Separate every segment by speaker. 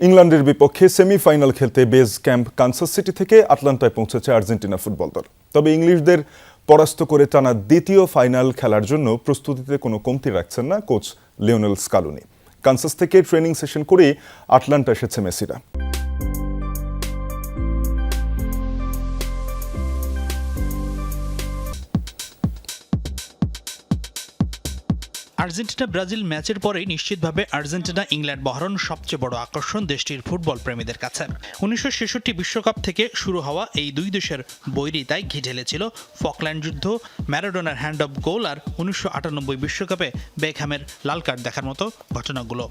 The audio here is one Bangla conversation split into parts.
Speaker 1: ইংল্যান্ডের বিপক্ষে সেমিফাইনাল খেলতে বেস ক্যাম্প কানসাস সিটি থেকে আটলান্টায় পৌঁছেছে আর্জেন্টিনা ফুটবল দল। তবে ইংলিশদের পরাস্ত করে টানা দ্বিতীয় ফাইনাল খেলার জন্য প্রস্তুতিতে কোনো কমতি রাখছেন না কোচ লিওনেল স্কালোনি। কানসাস থেকে ট্রেনিং সেশন করে আটলান্টা এসেছে মেসিরা।
Speaker 2: আর্জেন্টিনা ব্রাজিল ম্যাচের পরেই নিশ্চিতভাবে আর্জেন্টিনা ইংল্যান্ড মহারণ সবচেয়ে বড় আকর্ষণ দেশটির ফুটবল প্রেমীদের কাছে। ১৯৬৬ বিশ্বকাপ থেকে শুরু হওয়া এই দুই দেশের বৈরিতায় ঘি ঢেলেছিল ফকল্যান্ড যুদ্ধ, ম্যারাডোনার হ্যান্ড অফ গোল আর ১৯৯৮ বিশ্বকাপে বেকহ্যামের লাল কার্ড দেখার মতো ঘটনাগুলো।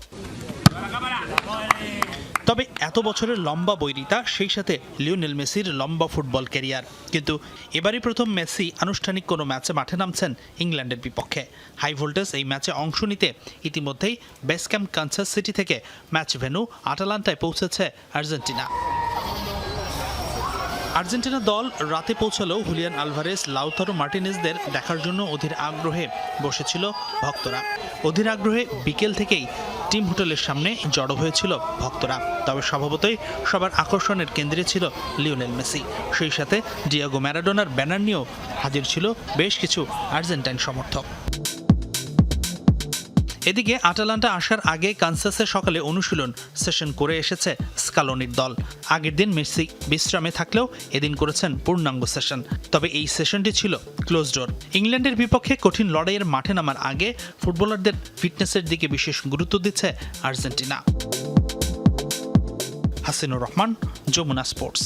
Speaker 2: তবে এত বছরের লম্বা বৈরিতা, সেই সাথে লিওনেল মেসির লম্বা ফুটবল ক্যারিয়ার, কিন্তু এবারই প্রথম মেসি আনুষ্ঠানিক কোনো ম্যাচে মাঠে নামছেন ইংল্যান্ডের বিপক্ষে। হাই ভোল্টেজ এই ম্যাচে অংশ নিতে ইতিমধ্যেই বেস ক্যাম্প কানসাস সিটি থেকে ম্যাচ ভেন্যু আটালান্টায় পৌঁছেছে আর্জেন্টিনা। আর্জেন্টিনা দল রাতে পৌঁছালেও হুলিয়ান আলভারেজ, লাউতারো মার্টিনেজদের দেখার জন্য অধীর আগ্রহে বসেছিল ভক্তরা। অধীর আগ্রহে বিকেল থেকেই টিম হোটেলের সামনে জড়ো হয়েছিল ভক্তরা। তবে স্বভাবতই সবার আকর্ষণের কেন্দ্রে ছিল লিওনেল মেসি। সেই সাথে ডিয়েগো ম্যারাডোনার ব্যানার নিয়েও হাজির ছিল বেশ কিছু আর্জেন্টাইন সমর্থক। এদিকে আটালান্টা আসার আগে কানসাসে সকালে অনুশীলন সেশন করে এসেছে স্কালোনির দল। আগের দিন মেসি বিশ্রামে থাকলেও এদিন করেছেন পূর্ণাঙ্গ সেশন। তবে এই সেশনটি ছিল ক্লোজ ডোর। ইংল্যান্ডের বিপক্ষে কঠিন লড়াইয়ের মাঠে নামার আগে ফুটবলারদের ফিটনেসের দিকে বিশেষ গুরুত্ব দিচ্ছে আর্জেন্টিনা। হাসিনুর রহমান, যমুনা স্পোর্টস।